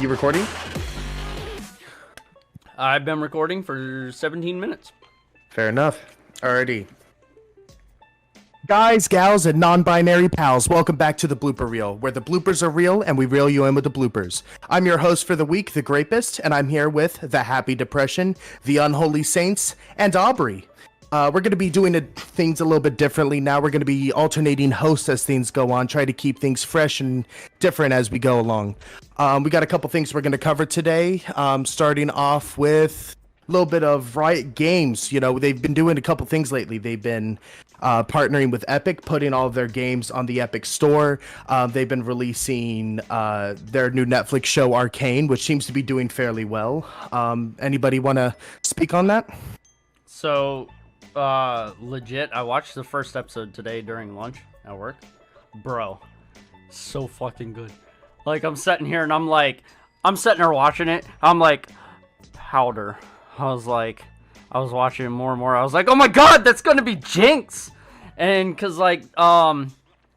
You recording? I've been recording for 17 minutes. Fair enough. Alrighty. Guys, gals, and non-binary pals, welcome back to the Blooper Reel, where the bloopers are real and we reel you in with the bloopers. I'm your host for the week, The Grapist, and I'm here with The Happy Depression, The Unholy Saints, and Aubrey. We're going to be doing things a little bit differently now. We're going to be alternating hosts as things go on, try to keep things fresh and different as we go along. We got a couple things we're going to cover today, starting off with a little bit of Riot Games. You know, they've been doing a couple things lately. They've been partnering with Epic, putting all of their games on the Epic Store. They've been releasing their new Netflix show, Arcane, which seems to be doing fairly well. Anybody want to speak on that? So, legit, I watched the first episode today during lunch at work. Bro, so fucking good. Like, I'm sitting here and I'm sitting there watching it. I'm like, powder. I was watching it more and more. I was like, oh my god, that's gonna be Jinx! And cause like,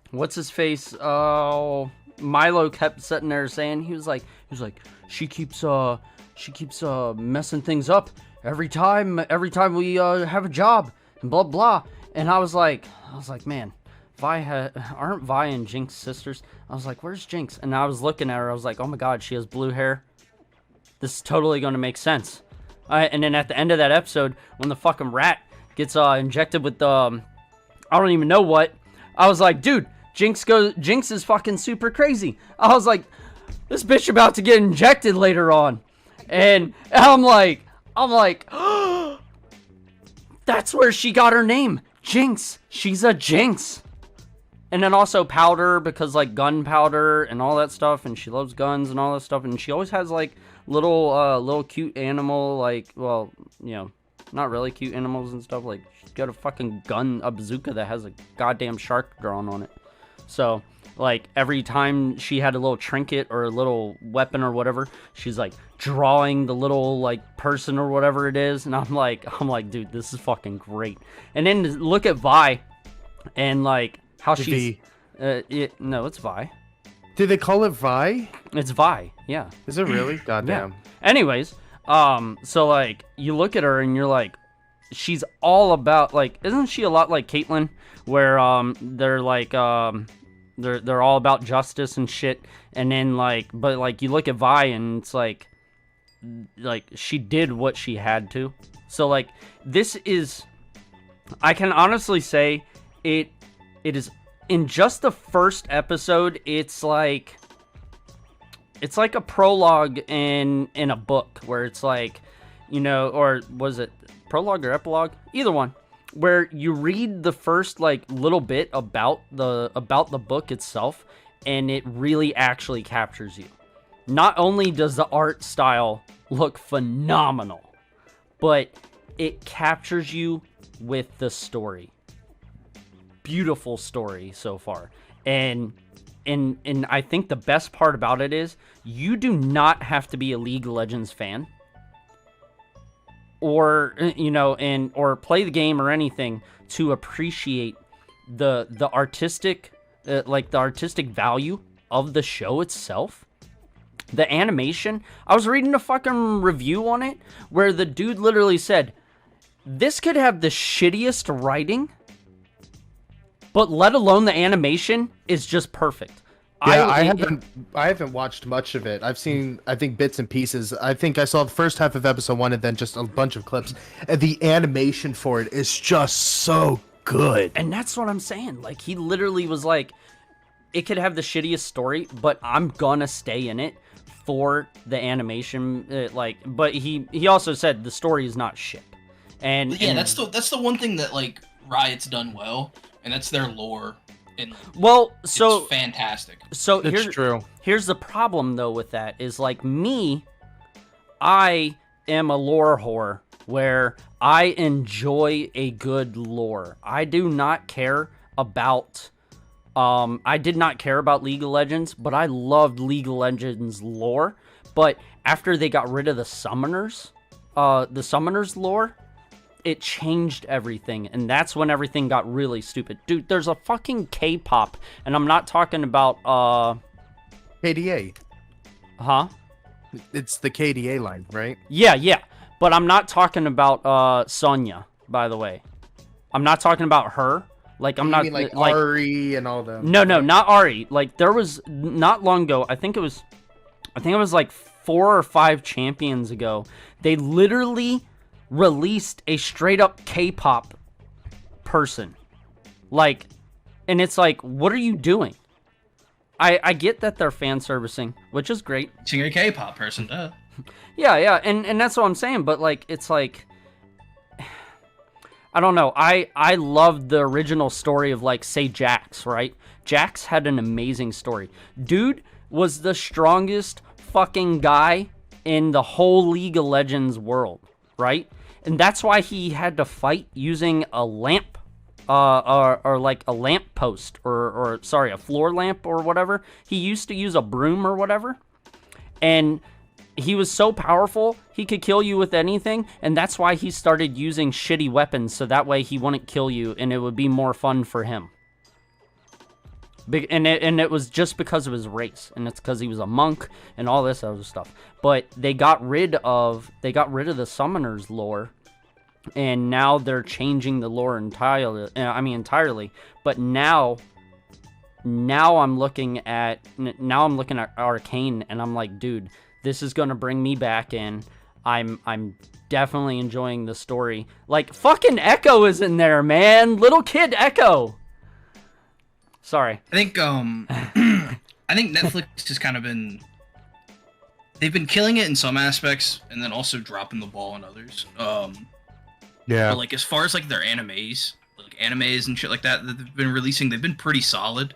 what's his face? Oh, Milo kept sitting there saying, he was like, she keeps messing things up every time we have a job and blah blah. And I was like, man, aren't Vi and Jinx sisters? I was like, where's Jinx? And I was looking at her, I was like, oh my god, she has blue hair. This is totally gonna make sense. And then at the end of that episode, when the fucking rat gets injected with the, I don't even know what, I was like, dude, Jinx is fucking super crazy. I was like, this bitch about to get injected later on. And I'm like, that's where she got her name, Jinx. She's a Jinx. And then also Powder, because like gunpowder and all that stuff, and she loves guns and all that stuff, and she always has like little cute animal, like, well, you know, not really cute animals and stuff. Like, she's got a fucking gun, a bazooka that has a goddamn shark drawn on it. So like every time she had a little trinket or a little weapon or whatever, she's like drawing the little like person or whatever it is, and I'm like, dude, this is fucking great. And then look at Vi and like how she's no, it's Vi. Do they call it Vi? It's Vi, yeah. Is it really? Goddamn. Yeah. Anyways, so like you look at her and you're like, she's all about, like, isn't she a lot like Caitlyn, where they're like they're all about justice and shit, and then like, but like you look at Vi and it's like she did what she had to. So like this is, I can honestly say it is, in just the first episode, it's like a prologue in a book, where it's like, you know, or was it prologue or epilogue? Either one, where you read the first like little bit about the book itself, and it really actually captures you. Not only does the art style look phenomenal, but it captures you with the story. Beautiful story so far. And I think the best part about it is you do not have to be a League of Legends fan or, you know, or play the game or anything to appreciate the artistic like the artistic value of the show itself. The animation, I was reading a fucking review on it where the dude literally said, this could have the shittiest writing, but let alone the animation is just perfect. Yeah, I haven't watched much of it. I've seen, I think, bits and pieces. I think I saw the first half of episode 1 and then just a bunch of clips. And the animation for it is just so good. And that's what I'm saying. Like, he literally was like, it could have the shittiest story, but I'm gonna stay in it for the animation. But he also said the story is not shit. And yeah, that's the one thing that like Riot's done well, and that's their lore. And well, it's fantastic. So it's true. Here's the problem though with that is, like, me, I am a lore whore where I enjoy a good lore. I do not care about I did not care about League of Legends, but I loved League of Legends lore. But after they got rid of the summoners lore, it changed everything, and that's when everything got really stupid. Dude, there's a fucking K-pop, and I'm not talking about KDA. Huh? It's the KDA line, right? Yeah. But I'm not talking about Sonya, by the way. I'm not talking about her. Like, I'm You not mean like like Ari and all them? No, not Ari. Like, there was not long ago. I think it was like 4 or 5 champions ago. They literally released a straight up K-pop person. Like, and it's like, what are you doing? I get that they're fan servicing, which is great. You're a K-pop person, duh. Yeah, and that's what I'm saying. But like, it's like, I don't know. I loved the original story of, like, say, Jax, right? Jax had an amazing story. Dude was the strongest fucking guy in the whole League of Legends world, right? And that's why he had to fight using a lamp, or like a lamp post, or sorry, a floor lamp or whatever. He used to use a broom or whatever. And he was so powerful, he could kill you with anything, and that's why he started using shitty weapons, so that way he wouldn't kill you, and it would be more fun for him. And it was just because of his race, and it's because he was a monk and all this other stuff. But they got rid of the summoners lore, and now they're changing the lore entirely. But now I'm looking at Arcane, and I'm like, dude, this is gonna bring me back in. I'm definitely enjoying the story. Like, fucking Echo is in there, man. Little kid Echo. Sorry. I think Netflix has kind of they've been killing it in some aspects, and then also dropping the ball in others. Yeah. But like, as far as like their animes and shit like that they've been releasing, they've been pretty solid.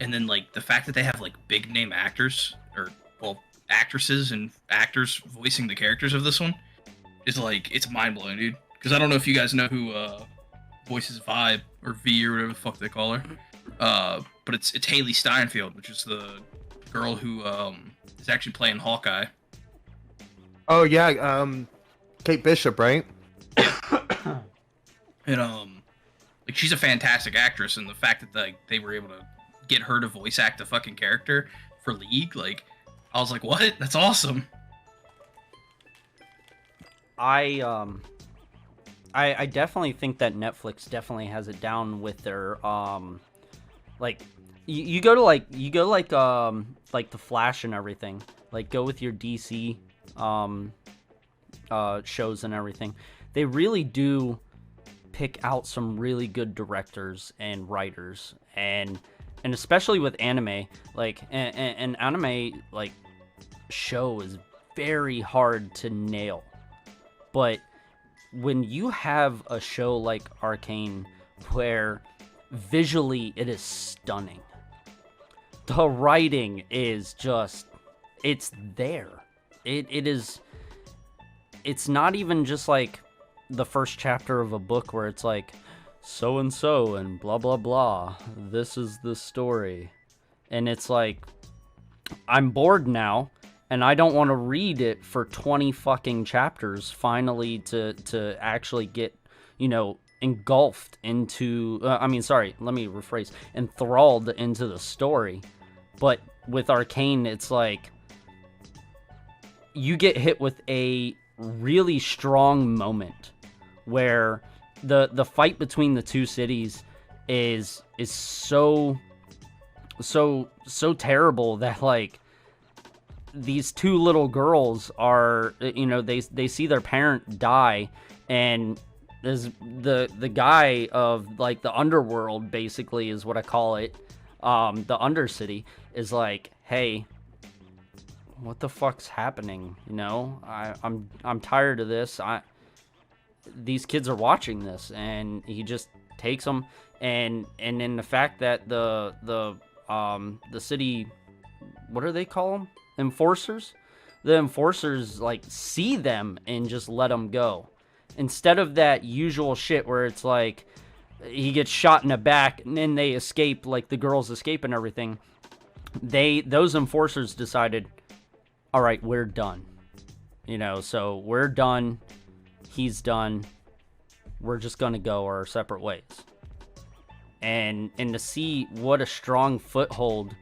And then like the fact that they have like big name actors, or well, actresses and actors voicing the characters of this one is like, it's mind blowing, dude. Because I don't know if you guys know who voices Vibe, or V, or whatever the fuck they call her. But it's Haley Steinfeld, which is the girl who is actually playing Hawkeye. Oh yeah, Kate Bishop, right? And like, she's a fantastic actress, and the fact that like they were able to get her to voice act a fucking character for League, like, I was like, what? That's awesome. I definitely think that Netflix definitely has it down with their like, you go like the Flash and everything. Like, go with your DC shows and everything. They really do pick out some really good directors and writers, and especially with anime, like an anime like show is very hard to nail. But when you have a show like Arcane, where visually it is stunning, the writing is just, it's there. It's not even just like the first chapter of a book where it's like, so and so and blah blah blah, this is the story, and it's like, I'm bored now, and I don't want to read it for 20 fucking chapters finally to actually get, engulfed into, enthralled into the story. But with Arcane, it's like, you get hit with a really strong moment where the fight between the two cities is so terrible that, like, these two little girls are, they see their parent die, and there's the guy of, like, the underworld, basically, is what I call it, the Undercity, is like, hey, what the fuck's happening? I'm tired of this. These kids are watching this, and he just takes them, and then the fact that the city, what do they call them? Enforcers? The enforcers, like, see them and just let them go. Instead of that usual shit where it's like, he gets shot in the back and then they escape, like the girls escape and everything. Those enforcers decided, all right, we're done. So we're done. He's done. We're just going to go our separate ways. And to see what a strong foothold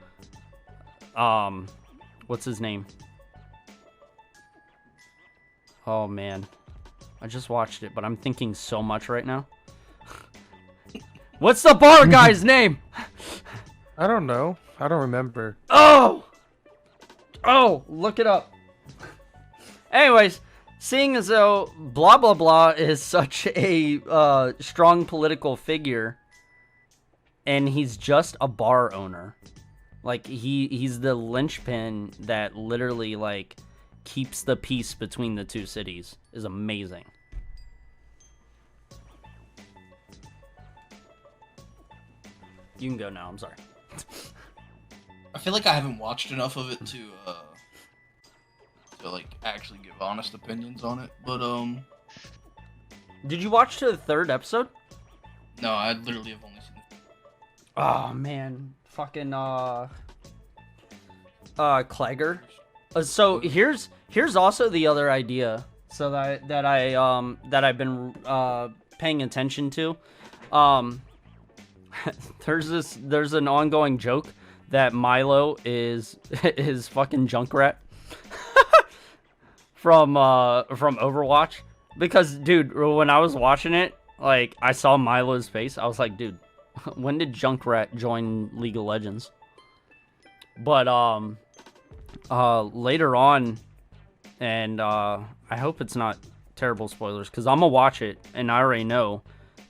What's his name? Oh, man. I just watched it, but I'm thinking so much right now. What's the bar guy's name? I don't know. I don't remember. Oh! Oh, look it up. Anyways, seeing as though blah blah blah is such a strong political figure, and he's just a bar owner, like he's the linchpin that literally like keeps the peace between the two cities, is amazing. You can go now. I'm sorry. I feel like I haven't watched enough of it to like actually give honest opinions on it. But Did you watch to the 3rd episode? no, I literally have only seen it. Oh man, fucking Clegger. So here's also the other idea. So that I've been paying attention to. There's an ongoing joke that Milo is fucking Junkrat from Overwatch, because dude, when I was watching it, like I saw Milo's face, I was like, dude, when did Junkrat join League of Legends? But later on, and I hope it's not terrible spoilers, because I'm gonna watch it and I already know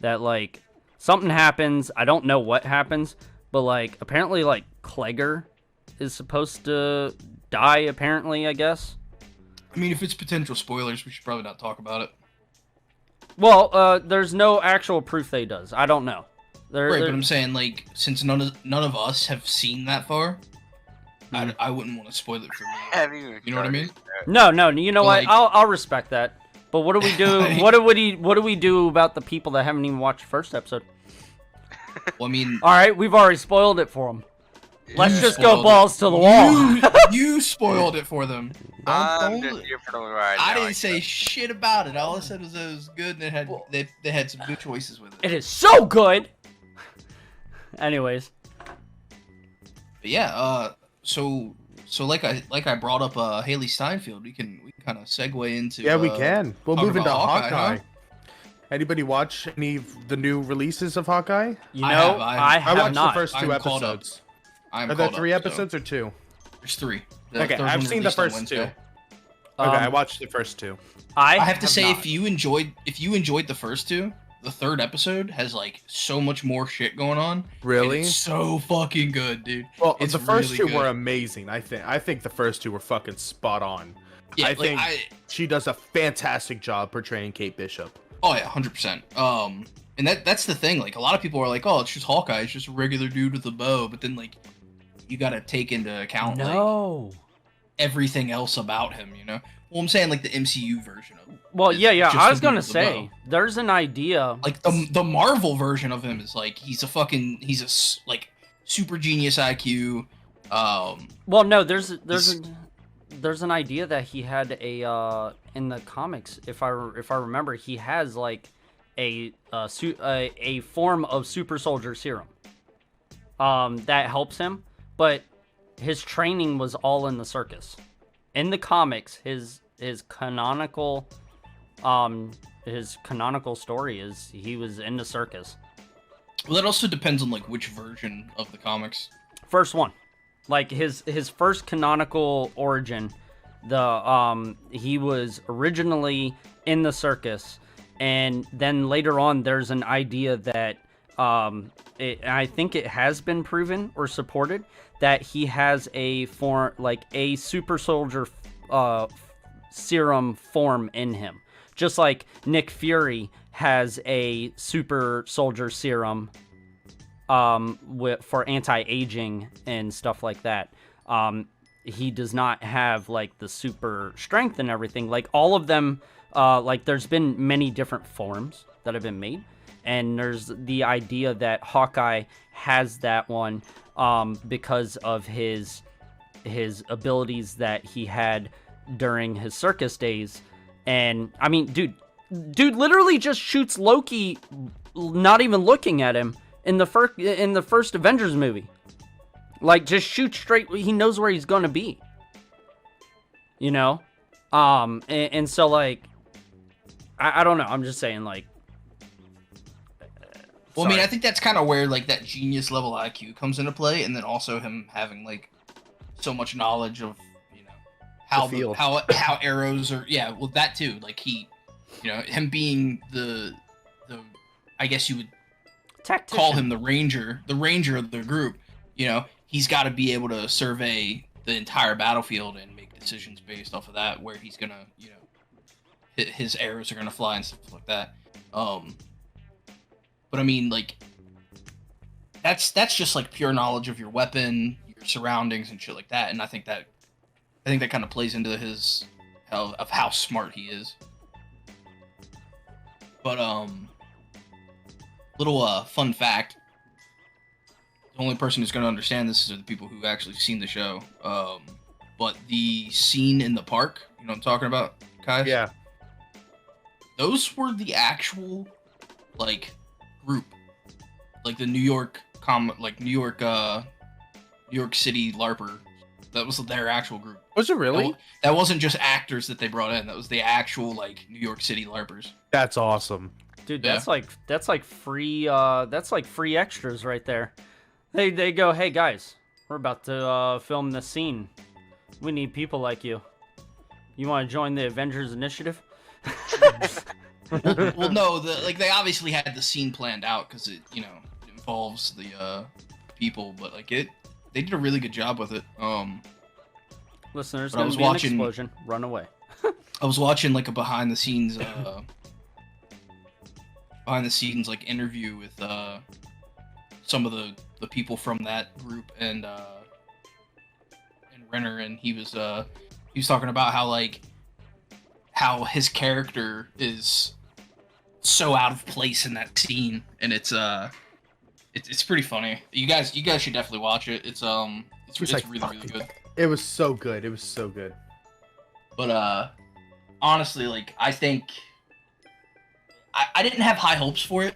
that like something happens. I don't know what happens, but like apparently like Clegger is supposed to die, apparently, I guess. I mean, if it's potential spoilers, we should probably not talk about it. Well, there's no actual proof that he does. I don't know. Right, but I'm saying, like, since none of us have seen that far, I wouldn't want to spoil it for me. You know what I mean? No, you know Like- what? I'll respect that. But what do we do? What do we do about the people that haven't even watched the first episode? Well, I mean, All right, we've already spoiled it for them. Let's You just go spoiled balls to the wall. you spoiled it for them. I'm just here for the ride. I now, didn't say shit about it. All I said was it was good, and it had they had some good choices with it. It is so good. Anyways, But yeah, so like I brought up Haley Steinfeld. We can kind of segue into We can. We'll talk move into about Hawkeye. Hawkeye, huh? Anybody watch any of the new releases of Hawkeye? you I know, have- I I have watched not. the first two I'm caught up. episodes. I'm Are there caught 3 up, so- episodes or 2? There's 3. Okay, third I've one seen the released on first 2. Wednesday. Okay, I Um, watched the first 2. I I have to say, not. if you enjoyed the first 2, the 3rd episode has like so much more shit going on. and Really? it's so fucking good, dude. Well, it's the first really 2 were good. amazing. I think the first 2 were fucking spot on. Yeah, I like, think she does a fantastic job portraying Kate Bishop. Oh yeah, 100%. And that's the thing. Like, a lot of people are like, "Oh, it's just Hawkeye. It's just a regular dude with a bow." But then, like, you gotta take into account like No. everything else about him. You know. Well, I'm saying like the MCU version of him. Well, It's yeah. just I a was dude gonna with a say bow. there's an idea. Like the Marvel version of him is like he's like super genius IQ. Well, no, there's an idea that he had a in the comics. If I remember, he has like a form of super soldier serum that helps him, but his training was all in the circus. In the comics, his canonical story is he was in the circus. Well, that also depends on like which version of the comics. First one, like his first canonical origin, he was originally in the circus, and then later on there's an idea that I think it has been proven or supported that he has a super soldier serum form in him, just like Nick Fury has a super soldier serum for anti-aging and stuff like that. He does not have like the super strength and everything. Like all of them, like there's been many different forms that have been made, and there's the idea that Hawkeye has that one because of his abilities that he had during his circus days. And I mean, dude literally just shoots Loki, not even looking at him in the first Avengers movie. Like just shoots straight. He knows where he's gonna be. you know? And so, like, I don't know. I'm just saying, like... Well, I mean, sorry. I think that's kind of where, like, that genius level IQ comes into play, and then also him having, like, so much knowledge of, you know, how field. how arrows are... Yeah, well, that too. Like, he... You know, him being the I guess you would Tactician. call him the ranger of the group. You know, he's got to be able to survey the entire battlefield and make decisions based off of that, where he's gonna, you know, his arrows are gonna fly and stuff like that. But I mean, like, that's just like pure knowledge of your weapon, your surroundings, and shit like that. And I think that kind of plays into his of how smart he is. But little fun fact: the only person who's going to understand this are the people who've actually seen the show. But the scene in the park, you know what I'm talking about, Caius? Yeah. Those were the actual, like, group, like the New York City LARPer. That was their actual group. Was it really? That wasn't just actors that they brought in. That was the actual, like, New York City LARPers. That's awesome. Dude, Yeah. that's like free extras right there. They go, hey guys, we're about to film this scene. We need people like you. You want to join the Avengers Initiative? Well, no, they obviously had the scene planned out because it, you know, involves the people, but like they did a really good job with it. Listen, there's But I gonna was be an watching- explosion. Run away. I was watching like a behind the scenes like interview with some of the people from that group and Renner, and he was talking about how his character is so out of place in that scene, and it's pretty funny. You guys should definitely watch it. It's like, really fuck. really good. It was so good. It was so good. But honestly, like, I think I didn't have high hopes for it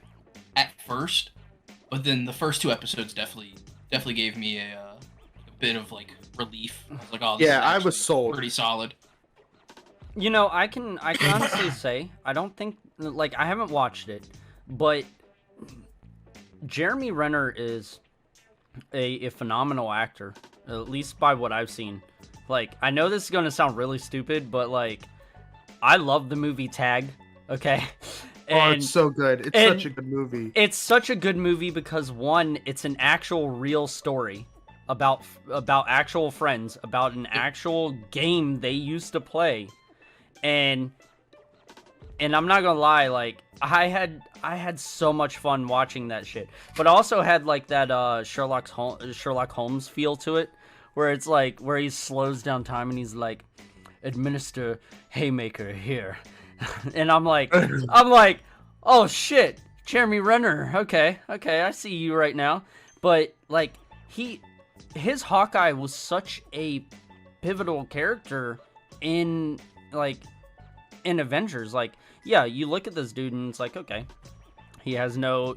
at first, but then the first 2 episodes definitely gave me a bit of, like, relief. I was like, oh, this Yeah, is I was actually sold. pretty solid. You know, I can honestly say I don't think, like, I haven't watched it, but Jeremy Renner is a phenomenal actor, at least by what I've seen. Like, I know this is gonna sound really stupid, but like, I love the movie Tag. Okay. Oh, it's so good. It's such a good movie. It's such a good movie because, one, it's an actual real story about actual friends, about an actual game they used to play, and I'm not gonna lie, like, I had so much fun watching that shit, but I also had like that Sherlock Holmes feel to it, where it's like where he slows down time and he's like, administer haymaker here. And I'm like, oh shit, Jeremy Renner. Okay, I see you right now. But like, his Hawkeye was such a pivotal character in Avengers. Like, yeah, you look at this dude and it's like, okay, he has no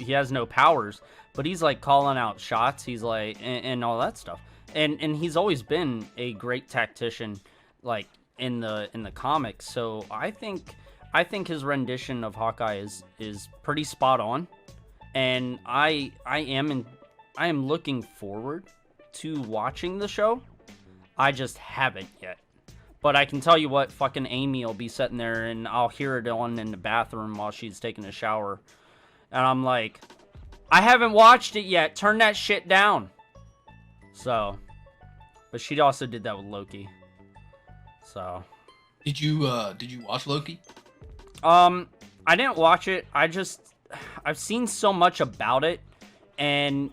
powers, but he's like calling out shots. He's like, and all that stuff. And he's always been a great tactician, like in the comics. So I think his rendition of Hawkeye is pretty spot on, and I am looking forward to watching the show. I just haven't yet, but I can tell you what, fucking Amy will be sitting there and I'll hear it on in the bathroom while she's taking a shower, and I'm like, I haven't watched it yet. Turn that shit down. So, but she also did that with Loki. So, Did you watch Loki? I didn't watch it. I've seen so much about it, and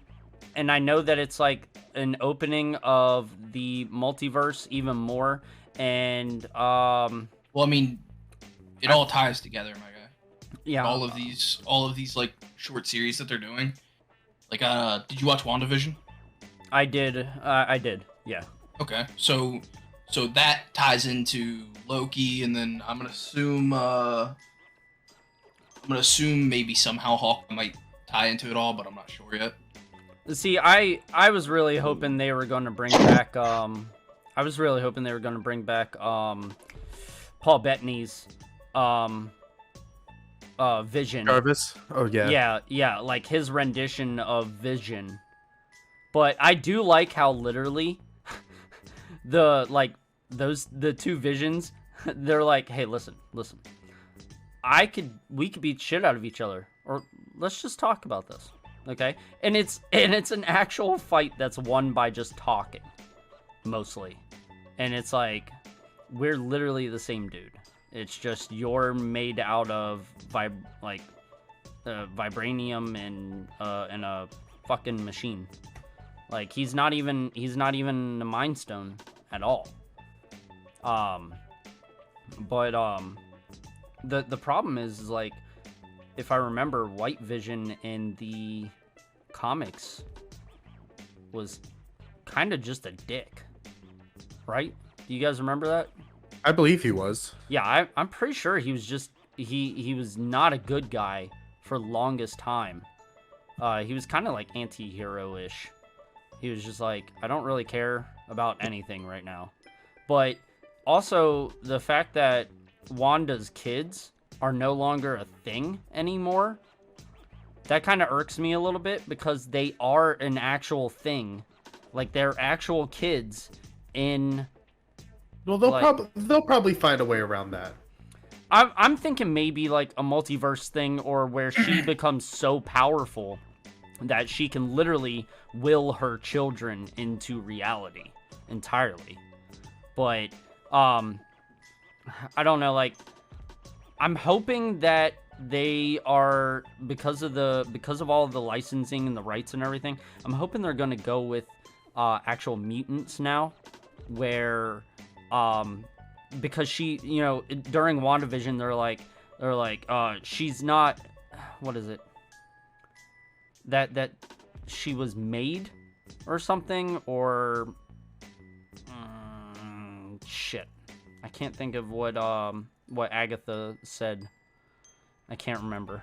I know that it's like an opening of the multiverse even more, and Well, I mean, it all ties together, my guy. yeah, All of these like short series that they're doing. Like, did you watch WandaVision? I did, yeah. Okay, so that ties into Loki, and then I'm gonna assume maybe somehow Hawk might tie into it all, but I'm not sure yet. See, I was really hoping they were going to bring back I was really hoping they were going to bring back Paul Bettany's Vision. Jarvis. Oh yeah. Yeah, like his rendition of Vision. But I do like how literally the two visions, they're like, hey, listen. We could beat shit out of each other, or let's just talk about this, okay? And it's an actual fight that's won by just talking, mostly. And it's like, we're literally the same dude. It's just you're made out of vibranium and a fucking machine. Like he's not even a Mind Stone at all. The problem is like, if I remember, White Vision in the comics was kind of just a dick, right? Do you guys remember that? I believe he was. Yeah, I'm pretty sure he was just he was not a good guy for the longest time. He was kind of like anti-hero-ish. He was just like, I don't really care about anything right now. But also the fact that Wanda's kids are no longer a thing anymore, that kind of irks me a little bit, because they are an actual thing. Like, they're actual kids in... Well, they'll probably find a way around that. I'm thinking maybe like a multiverse thing, or where she becomes so powerful that she can literally will her children into reality entirely. But I don't know, like, I'm hoping that they are, because of all of the licensing and the rights and everything, I'm hoping they're going to go with actual mutants now, where because she, you know, during WandaVision, they're like she's not, what is it, that she was made or something, or shit, I can't think of what Agatha said. I can't remember.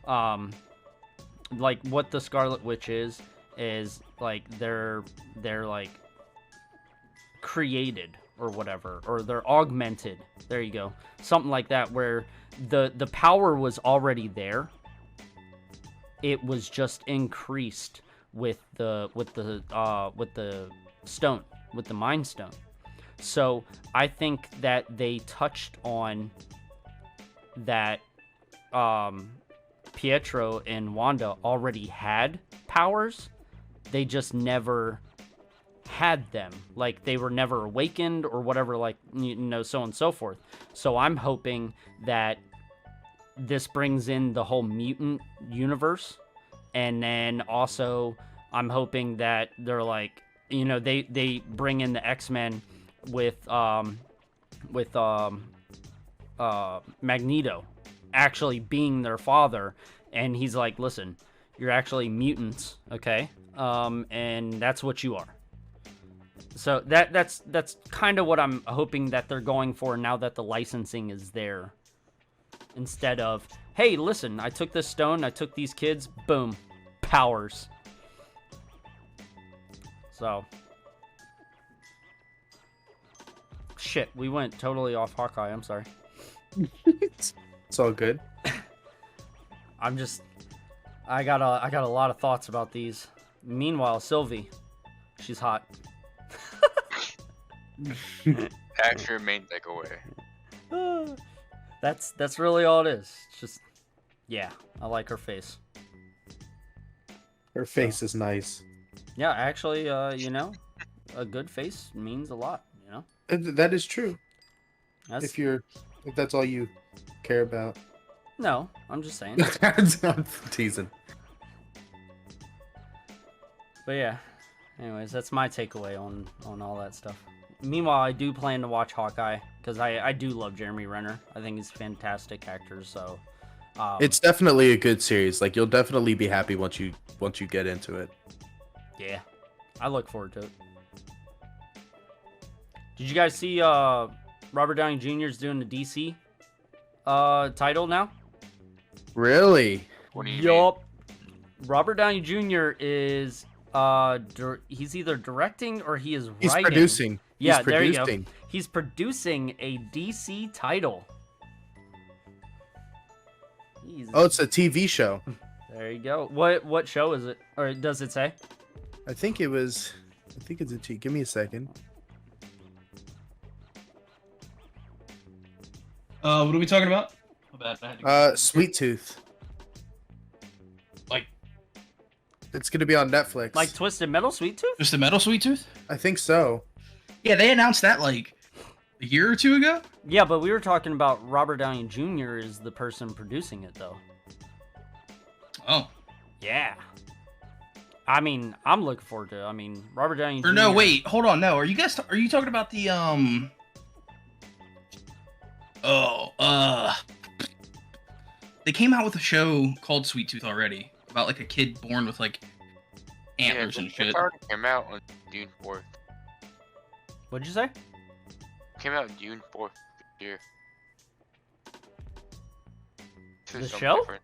Like, what the Scarlet Witch is like, they're like created or whatever, or they're augmented. There you go. Something like that, where the power was already there. It was just increased with the stone, with the Mind Stone. So I think that they touched on that Pietro and Wanda already had powers. They just never had them. Like, they were never awakened or whatever, like, you know, so on and so forth. So I'm hoping that this brings in the whole mutant universe. And then also I'm hoping that they're like, you know, they bring in the X-Men with Magneto actually being their father, and he's like, listen, you're actually mutants, okay? And that's what you are. So that's kind of what I'm hoping that they're going for now that the licensing is there. Instead of, hey, listen, I took this stone, I took these kids, boom, powers. So, shit, we went totally off Hawkeye. I'm sorry. It's all good. I got a lot of thoughts about these. Meanwhile, Sylvie, she's hot. That's your main takeaway. That's really all it is. It's just, yeah, I like her face. Her face is nice. Yeah, actually, you know, a good face means a lot, you know? That is true. That's... If that's all you care about. No, I'm just saying. I'm teasing. But yeah, anyways, that's my takeaway on all that stuff. Meanwhile, I do plan to watch Hawkeye, because I do love Jeremy Renner. I think he's a fantastic actor, so... it's definitely a good series. Like, you'll definitely be happy once you get into it. Yeah, I look forward to it. Did you guys see Robert Downey Jr. is doing the DC title now? Really? What do you mean? Yup. Robert Downey Jr. is He's either directing or he is He's writing. producing. Yeah, He's there you go. producing. He's producing a DC title. Oh, it's a TV show. There you go. What show is it? Or does it say? I think it's a T. Give me a second. What are we talking about? Oh, bad. I had to Sweet Tooth. like It's gonna be on Netflix. Like Twisted Metal Sweet Tooth? just the Metal Sweet Tooth? I think so. Yeah, they announced that like a year or two ago. Yeah, but we were talking about Robert Downey Jr. is the person producing it, though. Oh. Yeah. I mean, I'm looking forward to it. I mean, Robert Downey Jr. Or no, wait, hold on. No, are you talking about the they came out with a show called Sweet Tooth already about like a kid born with like antlers and shit. It already came out on June 4th. What'd you say? It came out June 4th this year. This is The something show? different.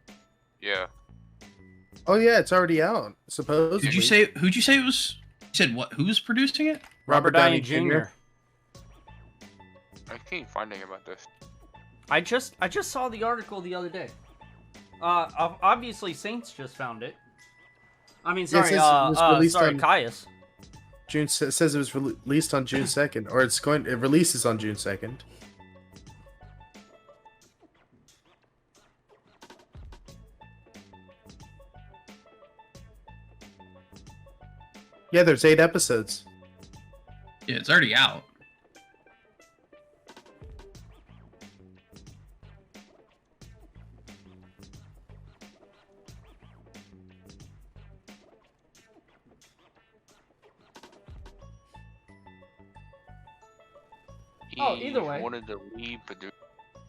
Yeah. Oh yeah, it's already out. Supposedly. Who'd you say it was? You said what? Who was producing it? Robert Downey Jr. I keep finding about this. I just saw the article the other day. Obviously Saints just found it. I mean, sorry, it was released on- Caius. It says it was released on June 2nd, or it releases on June 2nd. Yeah, there's 8 episodes. Yeah, it's already out. Oh, either way. Wanted to lead producer,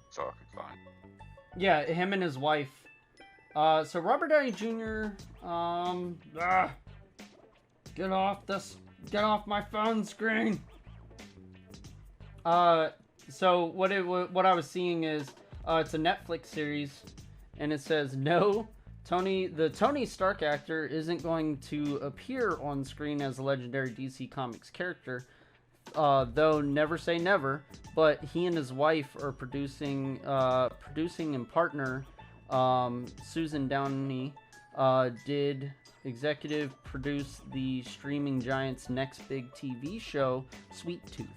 so I could find. Yeah, him and his wife. So Robert Downey Jr. Get off my phone screen. So what I was seeing is, it's a Netflix series, and it says no, the Tony Stark actor isn't going to appear on screen as a legendary DC Comics character. Though never say never, but he and his wife are producing and partner, Susan Downey, did executive produce the streaming giant's next big TV show, Sweet Tooth.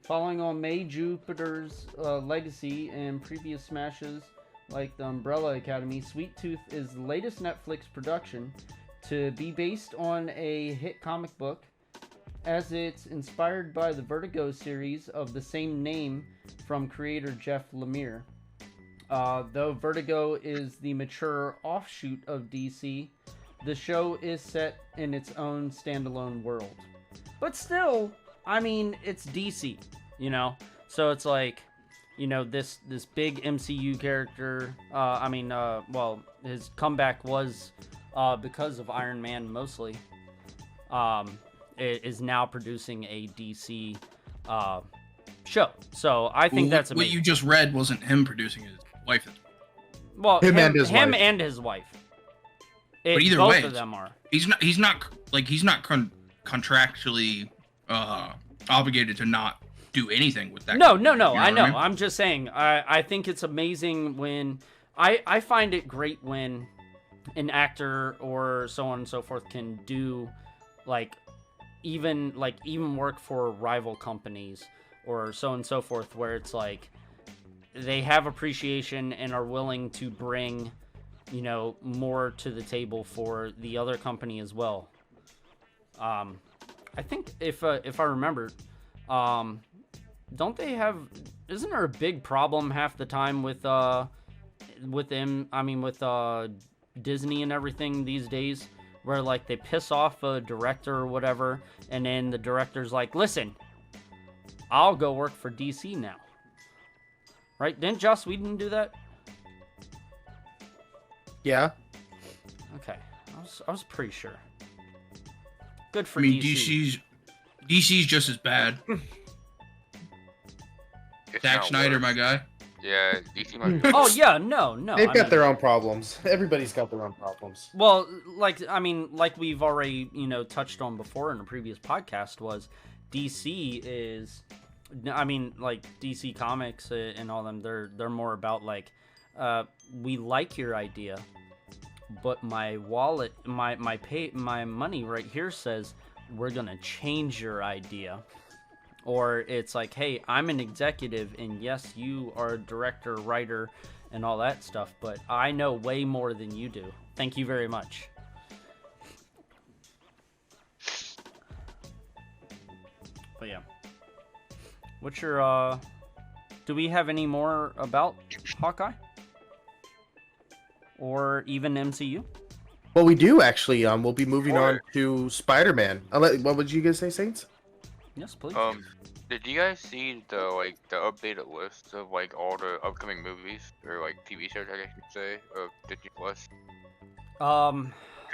Following on May Jupiter's legacy and previous smashes like The Umbrella Academy, Sweet Tooth is the latest Netflix production to be based on a hit comic book, as it's inspired by the Vertigo series of the same name from creator Jeff Lemire. Though Vertigo is the mature offshoot of DC, the show is set in its own standalone world. But still, I mean, it's DC, you know? So it's like, you know, this big MCU character, his comeback was because of Iron Man mostly, it is now producing a DC show. So I think that's amazing. What you just read wasn't him producing, his wife. Well, him and his wife. And his wife. But either both way, of them are. He's not contractually obligated to not do anything with that. No. You know I know. what I mean? I'm just saying. I think it's amazing when I find it great when an actor or so on and so forth can do even work for rival companies or so on and so forth, where it's like they have appreciation and are willing to bring, you know, more to the table for the other company as well. I think if I remember, don't they have? Isn't there a big problem half the time with Disney and everything these days, where like they piss off a director or whatever, and then the director's like, "Listen, I'll go work for DC now." Right? Didn't Joss Whedon do that? Yeah. Okay, I was pretty sure. Good for I mean, DC. DC's just as bad. It's Zack not Snyder, worse. my guy. Yeah, DC might. Oh yeah, no. They've I got mean, their own problems. Everybody's got their own problems. Well, like we've already touched on before in a previous podcast, was DC is, I mean, like DC Comics and all them. They're more about like, we like your idea, but my wallet, my money right here says we're gonna change your idea. Or it's like, hey, I'm an executive, and yes, you are a director, writer, and all that stuff, but I know way more than you do. Thank you very much. But yeah. What's your, do we have any more about Hawkeye? Or even MCU? Well, we do actually. We'll be moving on Alright. to Spider-Man. What would you guys say, Saints? Yes, please. Did you guys see the updated list of like all the upcoming movies or like TV shows, I guess you could say, of Disney Plus? Cause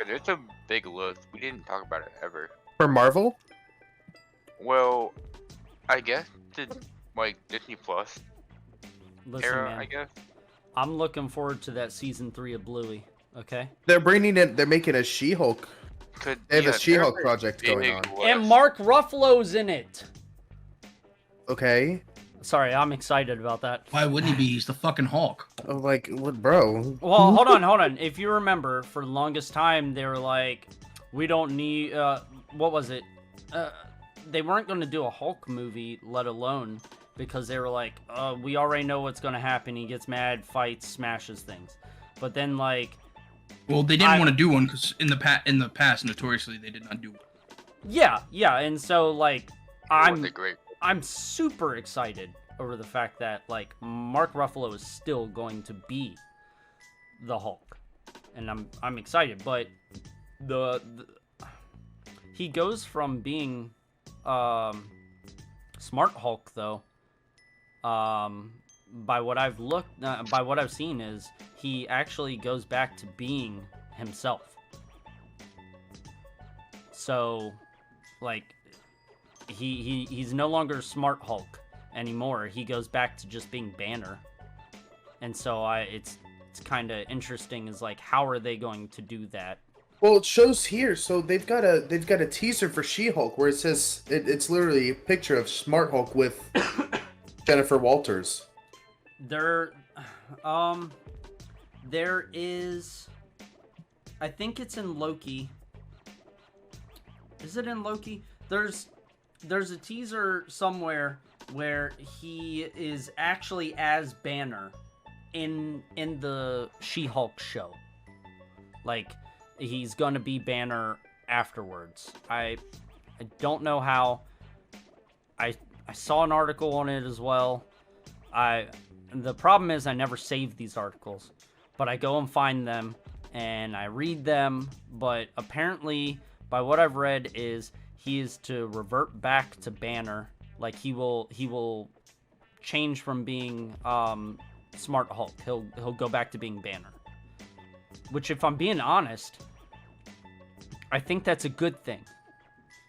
it's a big list. We didn't talk about it ever. For Marvel? Well, I guess the like Disney Plus Listen, era, man, I guess. I'm looking forward to that season 3 of Bluey, okay? They're bringing in. They're making a She-Hulk. They have a She-Hulk there's project going big on. list. And Mark Ruffalo's in it! Okay. Sorry, I'm excited about that. Why wouldn't he be? He's the fucking Hulk. Oh, like, what, bro? Well, hold on. If you remember, for the longest time, they were like, we don't need, what was it? They weren't going to do a Hulk movie, let alone, because they were like, we already know what's going to happen. He gets mad, fights, smashes things. But then, like... Well, they didn't want to do one because in the past, notoriously, they did not do one. Yeah, and so, like, Great. I'm super excited over the fact that, like, Mark Ruffalo is still going to be the Hulk. And I'm excited, but he goes from being Smart Hulk, though, by what I've seen, is he actually goes back to being himself. So, like, he's no longer Smart Hulk anymore. He goes back to just being Banner. And so it's kind of interesting, is like, how are they going to do that? Well, it shows here. So they've got a teaser for She-Hulk where it says it's literally a picture of Smart Hulk with Jennifer Walters. There is, I think it's in Loki. Is it in Loki? There's a teaser somewhere where he is actually as Banner in the She-Hulk show. Like, he's gonna be Banner afterwards. I don't know how. I saw an article on it as well. The problem is I never save these articles, but I go and find them and I read them. But apparently, by what I've read, is he is to revert back to Banner. Like, he will change from being Smart Hulk. He'll go back to being Banner. Which, if I'm being honest, I think that's a good thing,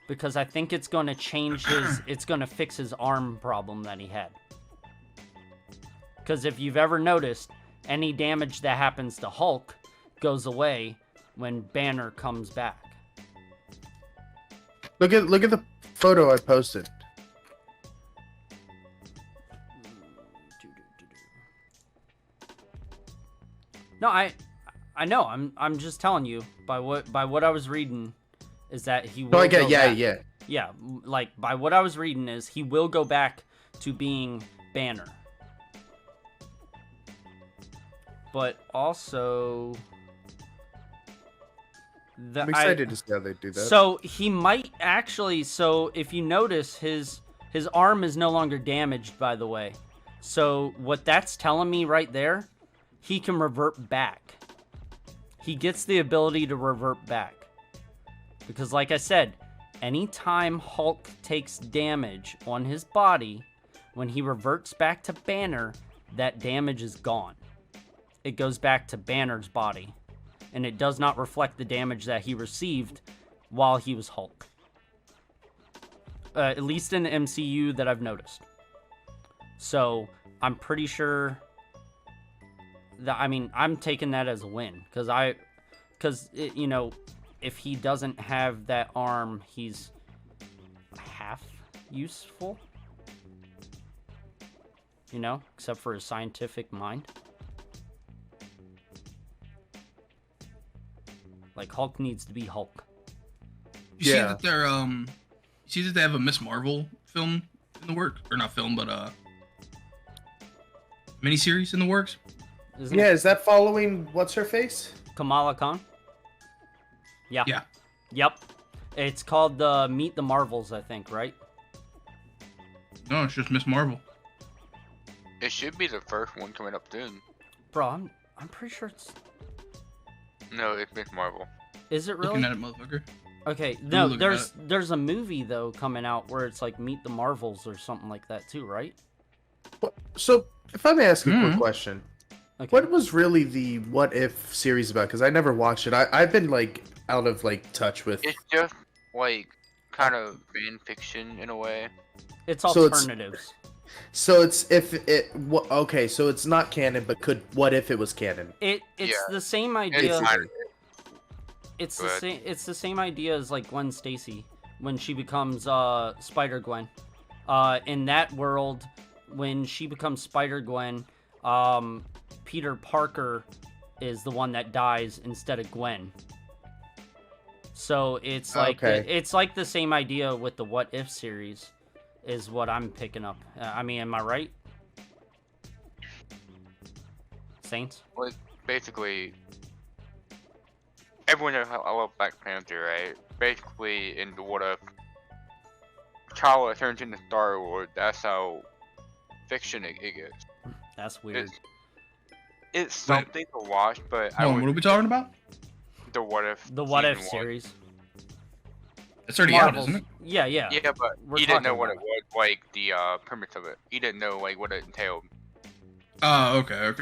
because I think it's going to change it's going to fix his arm problem that he had. Because if you've ever noticed, any damage that happens to Hulk goes away when Banner comes back. Look at the photo I posted. No, I know. I'm just telling you by what I was reading is that he will. No, I get. go Yeah, back. yeah. Yeah, like, by what I was reading is he will go back to being Banner. But also, I'm excited to see how they do that. So he might actually. So if you notice, his arm is no longer damaged. By the way, so what that's telling me right there, he can revert back. He gets the ability to revert back, because, like I said, anytime Hulk takes damage on his body, when he reverts back to Banner, that damage is gone. It goes back to Banner's body, and it does not reflect the damage that he received while he was Hulk. At least in the MCU that I've noticed. So, I'm pretty sure I mean, I'm taking that as a win because you know, if he doesn't have that arm, he's half useful. You know, except for his scientific mind. Like, Hulk needs to be Hulk. You see that they're you see that they have a Miss Marvel film in the works, or not film, but miniseries in the works. Is that following what's her face? Kamala Khan? Yeah. Yeah. Yep. It's called the Meet the Marvels, I think, right? No, it's just Miss Marvel. It should be the first one coming up soon. Bro, I'm pretty sure it's... No, it's Miss Marvel. Is it really? Looking at it, motherfucker. Okay, no, there's a movie though coming out where it's like Meet the Marvels or something like that too, right? So, if I may ask a quick question, Okay. what was really the What If series about? Because I never watched it. I've been like out of like touch with. It's just like kind of fan fiction in a way. It's So it's- alternatives. So it's okay. So it's not canon, but what if it was canon? It's Yeah. the same idea. It's It's the same idea as like Gwen Stacy when she becomes Spider-Gwen. In that world, when she becomes Spider-Gwen, Peter Parker is the one that dies instead of Gwen. So it's like it's like the same idea with the What If series, is what I'm picking up. I mean, am I right? Saints? Well, basically, everyone knows how I love Black Panther, right? Basically, in the What If, T'Challa turns into Star-Lord. That's how fiction it gets. That's weird. It's something to watch, but I Oh, would what are we talking about? the What If. The What If season one. series. It's already Marvels. out, isn't it? Yeah. Yeah, but We're he didn't know talking what it about was, like the premise of it. He didn't know like what it entailed. Oh, okay.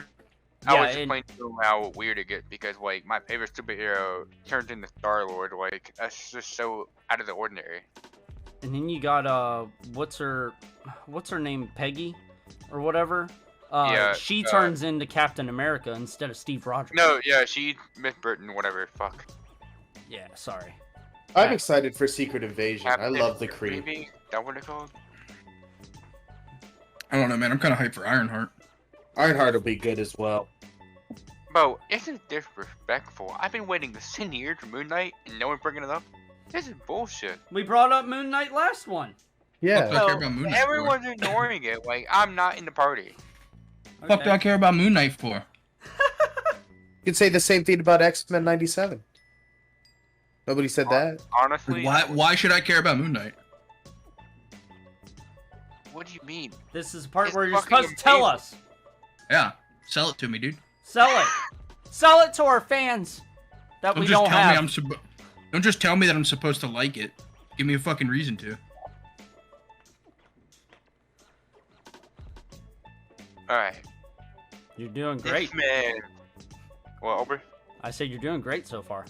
I Yeah, was explaining to him how weird it gets because like my favorite superhero turns into Star-Lord. Like that's just so out of the ordinary. And then you got what's her name, Peggy, or whatever. Yeah, she turns into Captain America instead of Steve Rogers. No, yeah, she Miss Burton, whatever. Fuck. Yeah, sorry. I'm excited for Secret Invasion. I Captain love the Creed. Maybe that what it's called? I don't know, man. I'm kind of hyped for Ironheart. Ironheart will be good as well. Bro, isn't disrespectful? I've been waiting 10 years for Moon Knight and no one's bringing it up. This is bullshit. We brought up Moon Knight last one. Yeah. I care about Moon Knight for? Everyone's ignoring it. Like I'm not in the party. Fuck do I care about Moon Knight for? You could say the same thing about X-Men 97. Nobody said that. Honestly, Why should I care about Moon Knight? What do you mean? This is the part It's where you're fucking supposed to tell amazing. us. Yeah, sell it to me, dude. Sell it. Sell it to our fans that we don't have. Don't just tell me that I'm supposed to like it. Give me a fucking reason to. All right. You're doing great. This man. What, Aubrey? I said you're doing great so far.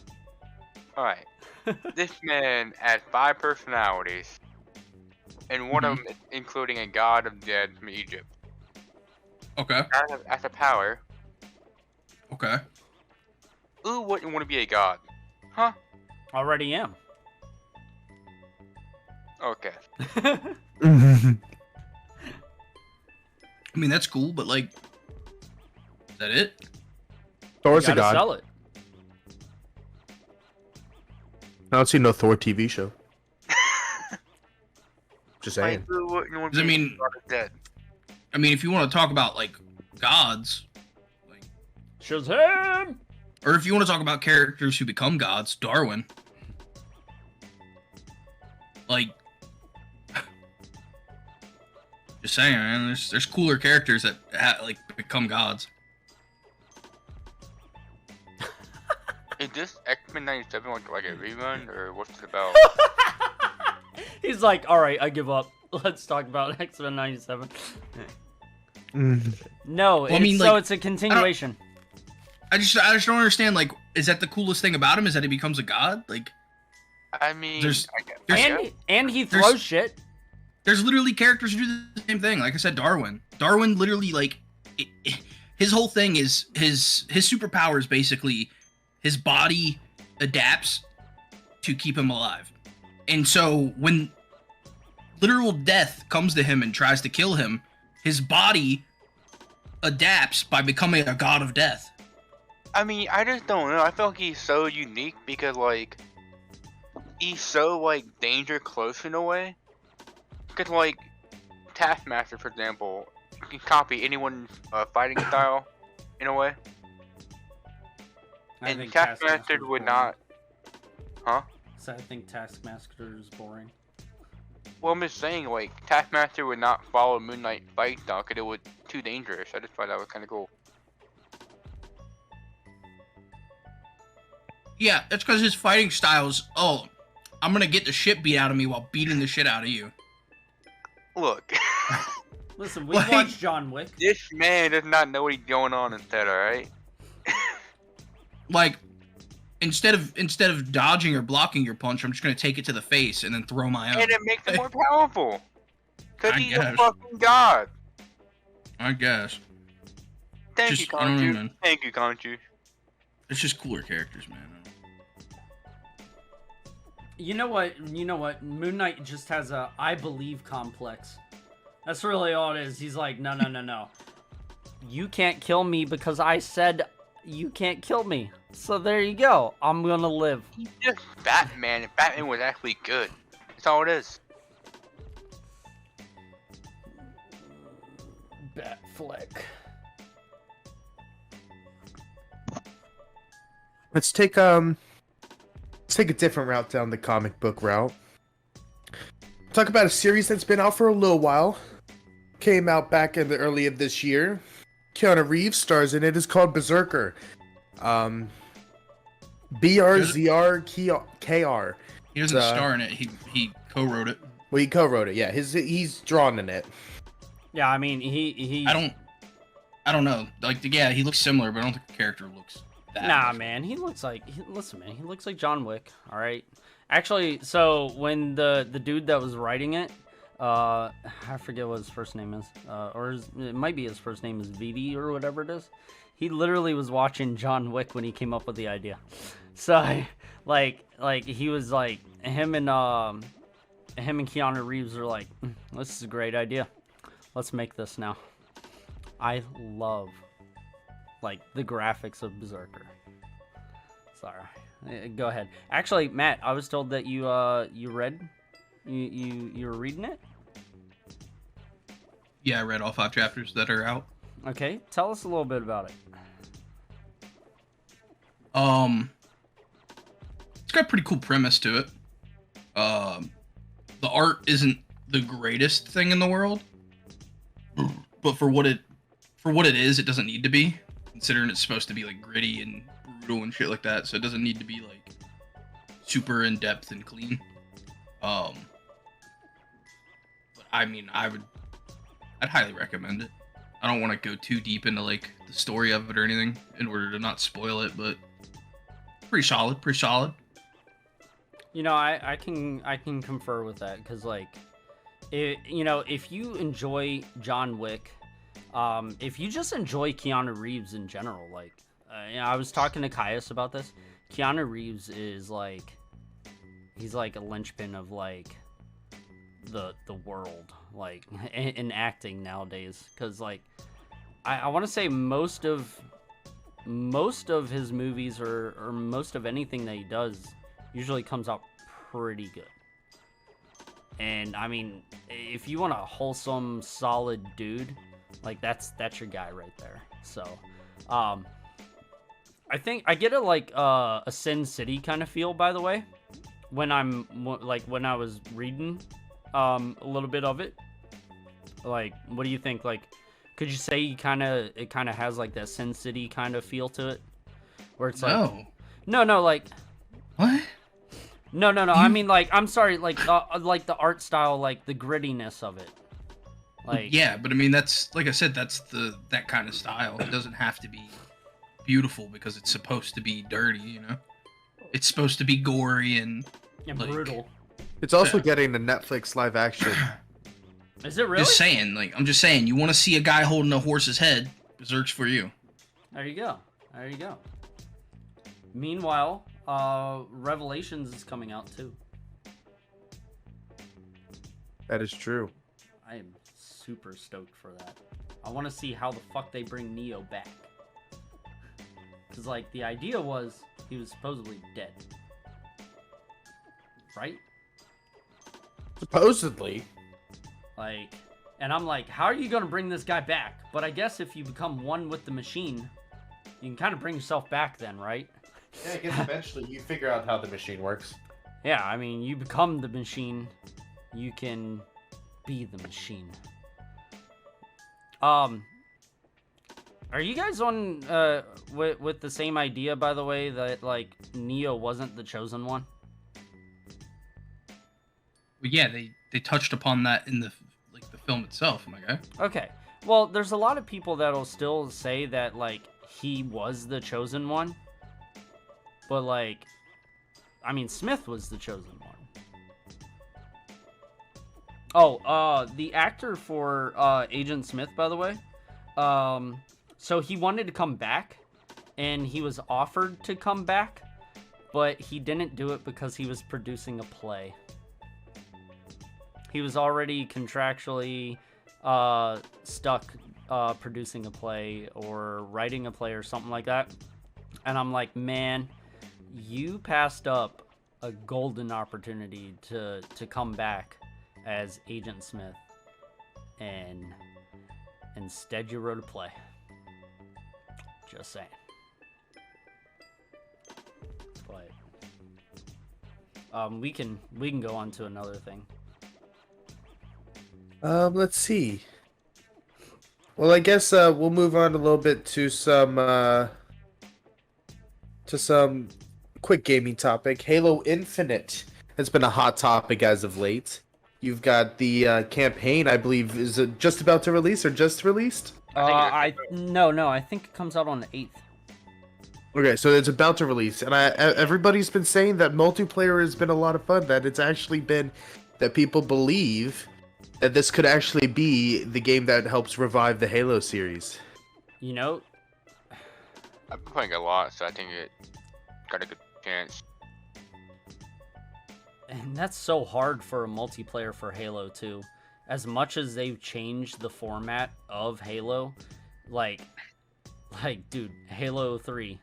All right. This man has 5 personalities, and one of them is including a god of dead from Egypt. Okay. As a power, Okay. who wouldn't want to be a god? Huh? Already am. Okay. I mean, that's cool, but like, is that it? Thor's You a gotta god. sell it. I don't see no Thor TV show. Just saying. Like, who wouldn't want Does to it be mean- a god of dead? I mean, if you want to talk about like gods, like, Shazam! or if you want to talk about characters who become gods, Darwin. Like, just saying, man. There's cooler characters that like become gods. Is this X-Men 97 like a rerun, or what's it about? He's like, all right, I give up. Let's talk about X-Men 97. No, Well, I mean, so like, it's a continuation. I just don't understand. Like, is that the coolest thing about him? Is that he becomes a god? Like, I mean, There's- I guess. And he there's- throws shit. there's literally characters who do the same thing. Like I said, Darwin. Darwin literally like his whole thing is his superpower is basically his body adapts to keep him alive. And so when literal death comes to him and tries to kill him, his body adapts by becoming a god of death. I mean, I just don't know. I feel like he's so unique because, like, he's so, like, danger close in a way. Because, like, Taskmaster, for example, can copy anyone's fighting style in a way. I And think Taskmaster would not. Huh? So I think Taskmaster is boring. Well, I'm just saying, like, Taskmaster would not follow Moon Knight fight style because it was too dangerous. I just thought that was kind of cool. Yeah, that's because his fighting style's, oh, I'm gonna get the shit beat out of me while beating the shit out of you. Look, Listen, we Like- watched John Wick. this man does not know what he's going on instead, alright? Like, instead of dodging or blocking your punch, I'm just gonna take it to the face and then throw my own. And it makes him more powerful. Because I he's a guess. fucking god. I guess. Thank Just- you, I don't know, Conchu. man. Thank you, Conchu. It's just cooler characters, man. You know what? Moon Knight just has a I believe complex. That's really all it is. He's like, no. You can't kill me because I said you can't kill me. So there you go. I'm gonna live. He's just Batman, and Batman was actually good. That's all it is. Batfleck. Let's take a different route down the comic book route. Talk about a series that's been out for a little while. Came out back in the early of this year. Keanu Reeves stars in it. It's called Berserker. BRZRKR. He doesn't star in it. He co-wrote it. Well, he co-wrote it. Yeah, he's drawn in it. Yeah, I mean he. I don't know. Like, yeah, he looks similar, but I don't think the character looks that. Nah, much. man, he looks like listen, man, he looks like John Wick. All right. Actually, so when the dude that was writing it, I forget what his first name is, it might be his first name is Vivi or whatever it is. He literally was watching John Wick when he came up with the idea. So, like he was like him and Keanu Reeves are like, this is a great idea. Let's make this now. I love like the graphics of Berserker. Sorry. Go ahead. Actually, Matt, I was told that you were reading it? Yeah, I read all 5 chapters that are out. Okay, tell us a little bit about it. It's got a pretty cool premise to it. The art isn't the greatest thing in the world, but for what it is, it doesn't need to be, considering it's supposed to be like gritty and brutal and shit like that. So it doesn't need to be like super in depth and clean. But I mean, I'd highly recommend it. I don't want to go too deep into like the story of it or anything in order to not spoil it, but pretty solid. You know, I can confer with that because like, if you enjoy John Wick, if you just enjoy Keanu Reeves in general, like, I was talking to Caius about this. Keanu Reeves is like, he's like a linchpin of like the world, like in acting nowadays, because like I want to say most of his movies or most of anything that he does usually comes out pretty good. And I mean, if you want a wholesome, solid dude, like that's your guy right there. So I think I get a Sin City kind of feel, by the way, when I was reading a little bit of it. Like, what do you think? Like, could you say it kind of has like that Sin City kind of feel to it, where it's like no, like What? no. I mean, like, I'm sorry, like the art style, like the grittiness of it. Like, Yeah, but I mean, that's, like I said, that's that kind of style. It doesn't have to be beautiful because it's supposed to be dirty, you know? It's supposed to be gory and like, brutal. It's also getting the Netflix live action. Is it really? I'm just saying, you want to see a guy holding a horse's head, Berserk's for you. There you go. There you go. Meanwhile, Revelations is coming out too. That is true. I am super stoked for that. I want to see how the fuck they bring Neo back. Because, like, the idea was he was supposedly dead. Right? Supposedly. Like, and I'm like, how are you going to bring this guy back? But I guess if you become one with the machine, you can kind of bring yourself back then, right? Yeah, I guess eventually you figure out how the machine works. Yeah, I mean, you become the machine. You can be the machine. Are you guys on with the same idea, by the way, that like Neo wasn't the chosen one? Well, yeah, they touched upon that in the film itself, my guy. Okay. Well, there's a lot of people that'll still say that like he was the chosen one. But like, I mean, Smith was the chosen one. Oh, the actor for Agent Smith, by the way, so he wanted to come back, and he was offered to come back, but he didn't do it because he was producing a play. He was already contractually stuck producing a play or writing a play or something like that. And I'm like, man, you passed up a golden opportunity to come back as Agent Smith, and instead you wrote a play. Just saying. But we can go on to another thing. Let's see. Well, I guess we'll move on a little bit to some quick gaming topic. Halo Infinite has been a hot topic as of late. You've got the campaign, I believe, is it just about to release or just released? No, I think it comes out on the 8th. Okay, so it's about to release, and everybody's been saying that multiplayer has been a lot of fun. That it's actually been that people believe that this could actually be the game that helps revive the Halo series. You know, I've been playing a lot, so I think it got a good chance. and that's so hard for a multiplayer for Halo 2. As much as they've changed the format of Halo, like dude, Halo 3,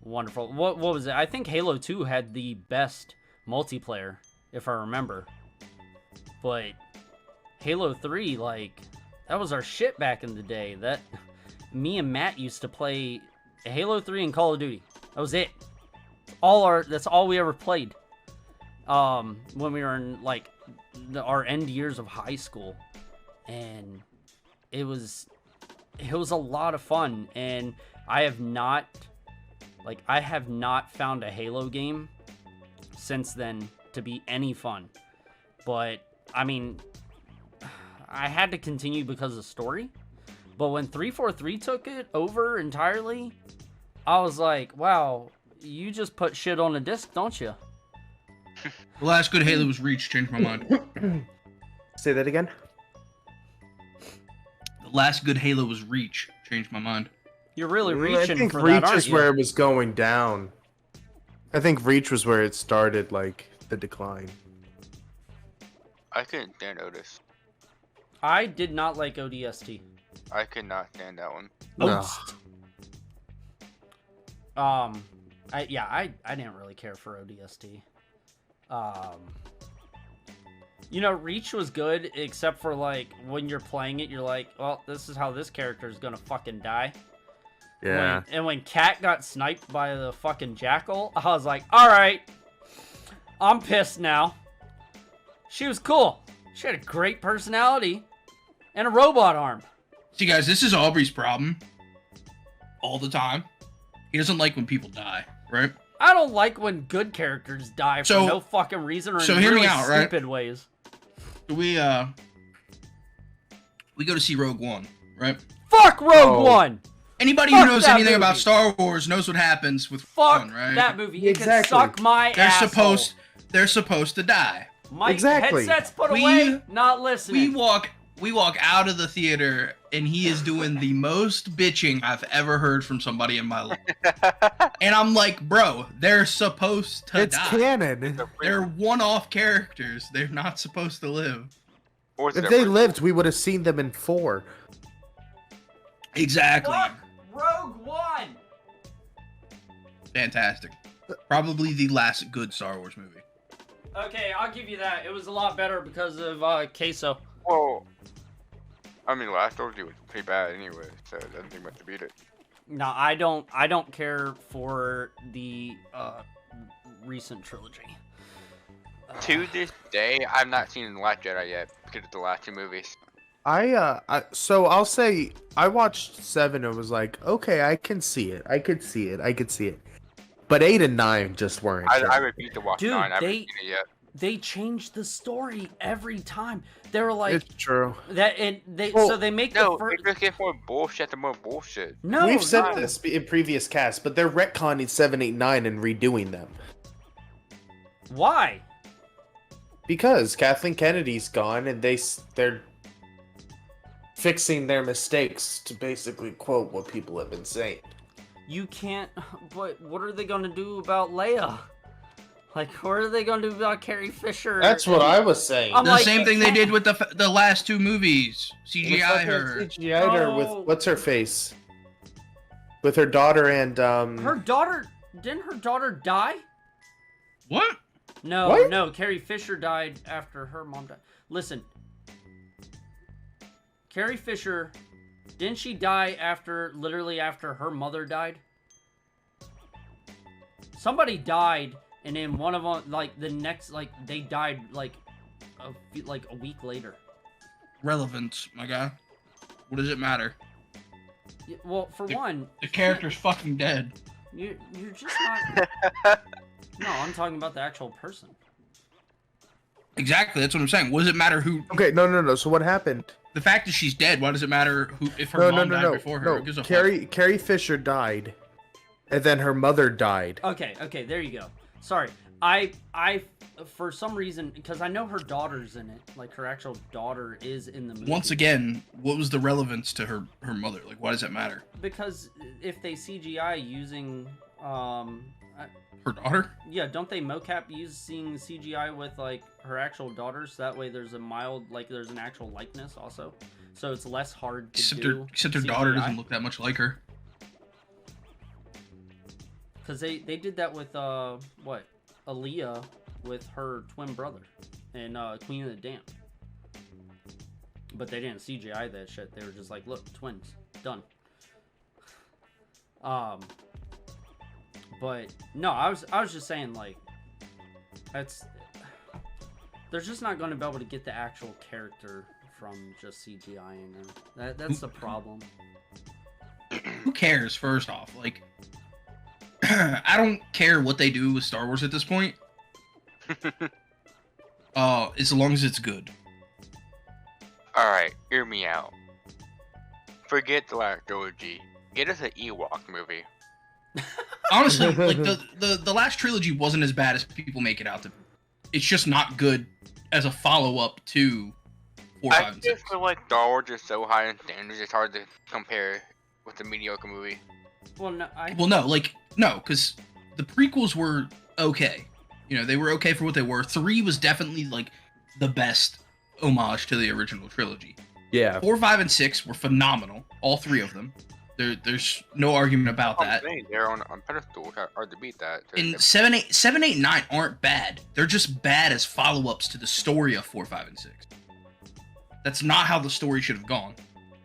wonderful. What was it? I think Halo 2 had the best multiplayer, if I remember. But Halo 3, like, that was our shit back in the day. That me and Matt used to play Halo 3 and Call of Duty. That was it. That's all we ever played. When we were in like our end years of high school, and it was a lot of fun. And I have not found a Halo game since then to be any fun. But I mean, I had to continue because of story. But when 343 took it over entirely, I was like, wow, you just put shit on a disc, don't you? The last good Halo was Reach. Changed my mind. Say that again? The last good Halo was Reach. Changed my mind. You're really reaching I think for Reach that, aren't is you? where it was going down. I think Reach was where it started, like, the decline. I couldn't stand Otis. I did not like ODST. I could not stand that one. No. I didn't really care for ODST. You know, Reach was good, except for, like, when you're playing it, you're like, well, this is how this character is gonna fucking die. Yeah. When Kat got sniped by the fucking Jackal, I was like, alright, I'm pissed now. She was cool. She had a great personality and a robot arm. See, guys, this is Aubrey's problem. All the time. He doesn't like when people die, right? I don't like when good characters die for no fucking reason or in hear really me out, right? stupid ways. We go to see Rogue One, right? Fuck Rogue One! Anybody Fuck who knows that anything movie. about Star Wars knows what happens with Fuck Rogue One, right? that movie. It Exactly. can suck my asshole. They're supposed to die. My Exactly. headset's put We- away, not listening. We walk walk out of the theater, and he is doing the most bitching I've ever heard from somebody in my life. And I'm like, bro, they're supposed to It's die. canon. They're one-off characters. They're not supposed to live. If they lived, we would have seen them in 4. Exactly. Fuck Rogue One. Fantastic. Probably the last good Star Wars movie. Okay, I'll give you that. It was a lot better because of Queso. Well, I mean, Last Orgy was pretty bad anyway, so it doesn't think much to beat it. No, I don't care for the recent trilogy. To this day, I've not seen The Last Jedi yet because of the last 2 movies. So I'll say I watched 7 and was like, okay, I can see it. I could see it. But 8 and 9 just weren't. I repeat to watch Dude, 9. I haven't seen it yet. They changed the story every time. They were like It's true. that, and Well, so they make No, the first. they just get more bullshit and more bullshit. No, We've said not- this in previous casts, but they're retconning 7, 8, 9 and redoing them. Why? Because Kathleen Kennedy's gone and they're fixing their mistakes, to basically quote what people have been saying. You can't. What are they gonna do about Leia? Like, what are they gonna do about Carrie Fisher? That's what I was saying. I'm The like, same it thing they can't- did with the last 2 movies. CGI her. CGI'd her with Oh. what's her face? With her daughter and Her daughter didn't her daughter die? What? No, What? no. Carrie Fisher died after her mom died. Listen, Carrie Fisher, didn't she die literally after her mother died? Somebody died, and then one of them, like the next, like they died like a week later. Relevance, my guy. What does it matter? Yeah, well, for one, The character's fucking dead. you're just not. No, I'm talking about the actual person. Exactly, that's what I'm saying. What does it matter who? Okay, no. So what happened? The fact that she's dead. Why does it matter who? If her mom died before her? Who gives a fuck? Carrie Fisher died, and then her mother died. Okay, there you go. Sorry, I for some reason, because I know her daughter's in it, like her actual daughter is in the movie. Once again, what was the relevance to her mother? Like, why does that matter? Because if they CGI using Her daughter? yeah, don't they mocap using CGI with like her actual daughter, so that way there's a mild, like there's an actual likeness also, so it's less hard to do. Except her daughter doesn't look that much like her. Because they did that with Aaliyah with her twin brother in Queen of the Damned. But they didn't CGI that shit. They were just like, look, twins, done. But no, I was just saying, like, they're just not going to be able to get the actual character from just CGIing her. That's the problem. Who cares? First off, like, I don't care what they do with Star Wars at this point. As long as it's good. Alright, hear me out. Forget the last trilogy. Get us an Ewok movie. Honestly, like the last trilogy wasn't as bad as people make it out to be. It's just not good as a follow-up to 4, 5, I and just 6. feel like Star Wars is so high in standards, it's hard to compare with a mediocre movie. Well, no, No, because the prequels were okay. You know, they were okay for what they were. 3 was definitely like the best homage to the original trilogy. Yeah. 4, 5, and 6 were phenomenal. All 3 of them. There's no argument about that. I'm saying they're on pedestals. Hard to beat that. And 7, 8, 9 aren't bad. They're just bad as follow-ups to the story of 4, 5, and 6. That's not how the story should have gone.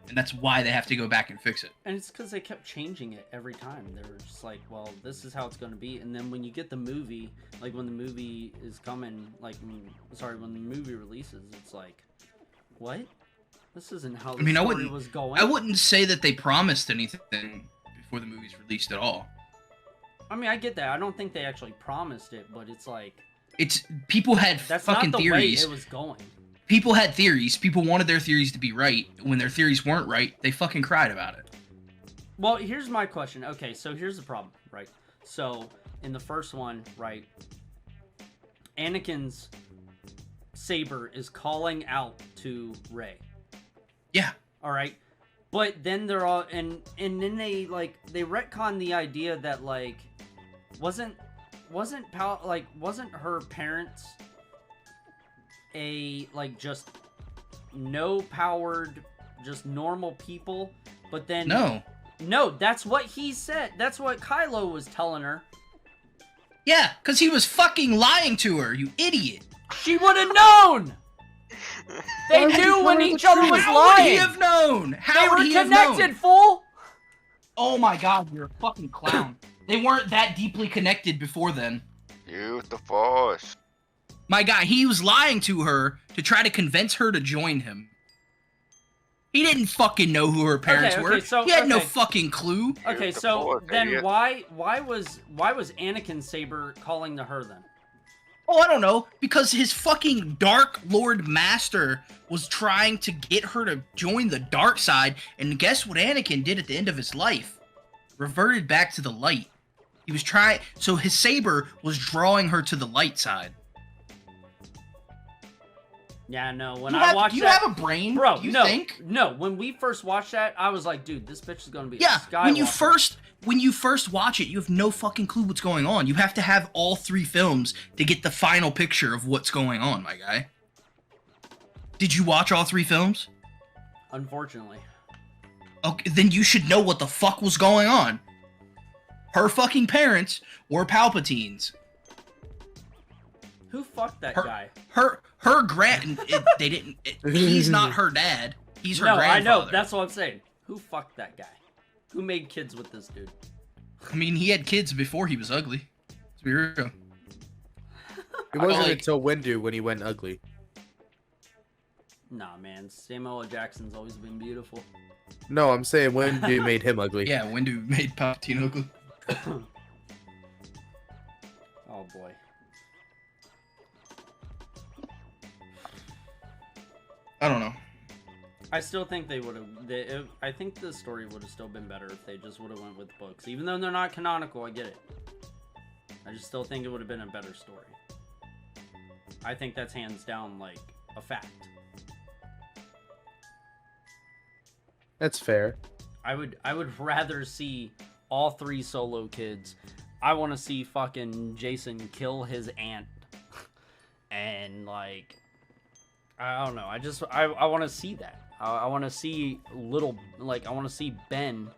And that's why they have to go back and fix it. and it's because they kept changing it every time. They were just like, well, this is how it's going to be. And then when you get the movie, like when the movie is coming, like, when the movie releases, it's like, what? This isn't how the story was going. I wouldn't say that they promised anything before the movie's released at all. I mean, I get that. I don't think they actually promised it, but it's like, It's people had that's fucking not the theories. way it was going. People had theories. People wanted their theories to be right. When their theories weren't right, they fucking cried about it. Well, here's my question. Okay, so here's the problem, right? So, in the first one, right, Anakin's saber is calling out to Rey. Yeah. All right. But then they're all and then they retcon the idea that like wasn't her parents a like just no powered just normal people, but then no, that's what he said. That's what Kylo was telling her. Yeah, because he was fucking lying to her, you idiot. She would have known. They knew when each other was How lying. would he have known? How they would were he have known? connected, fool. Oh my god, you're a fucking clown. They weren't that deeply connected before then. Use the Force. My guy, he was lying to her to try to convince her to join him. He didn't fucking know who her parents were. So, he had no fucking clue. Okay, Use the so Force, then idiot. why was Anakin Saber calling to her then? Oh, I don't know. Because his fucking Dark Lord Master was trying to get her to join the dark side, and guess what Anakin did at the end of his life? Reverted back to the light. He was trying, so his saber was drawing her to the light side. Yeah, no. When I watched that, you have a brain, bro. you No, think? no. When we first watched that, I was like, dude, this bitch is gonna be Yeah, a Skywalker. when you first watch it, you have no fucking clue what's going on. You have to have all 3 films to get the final picture of what's going on, my guy. Did you watch all 3 films? Unfortunately. Okay, then you should know what the fuck was going on. Her fucking parents were Palpatines. Who fucked that guy? Her grand. They didn't. He's not her dad. He's her grandfather. I know. That's what I'm saying. Who fucked that guy? Who made kids with this dude? I mean, he had kids before he was ugly. Let's be real. It wasn't like- until Windu when he went ugly. Nah, man. Samuel L. Jackson's always been beautiful. No, I'm saying Windu made him ugly. Yeah, Windu made Palpatine ugly. Oh boy. I don't know. I still think they would have. I think the story would have still been better if they just would have went with the books, even though they're not canonical. I get it. I just still think it would have been a better story. I think that's hands down like a fact. That's fair. I would rather see all 3 Solo kids. I want to see fucking Jason kill his aunt, and like. I don't know. I want to see that. I want to see I want to see Ben,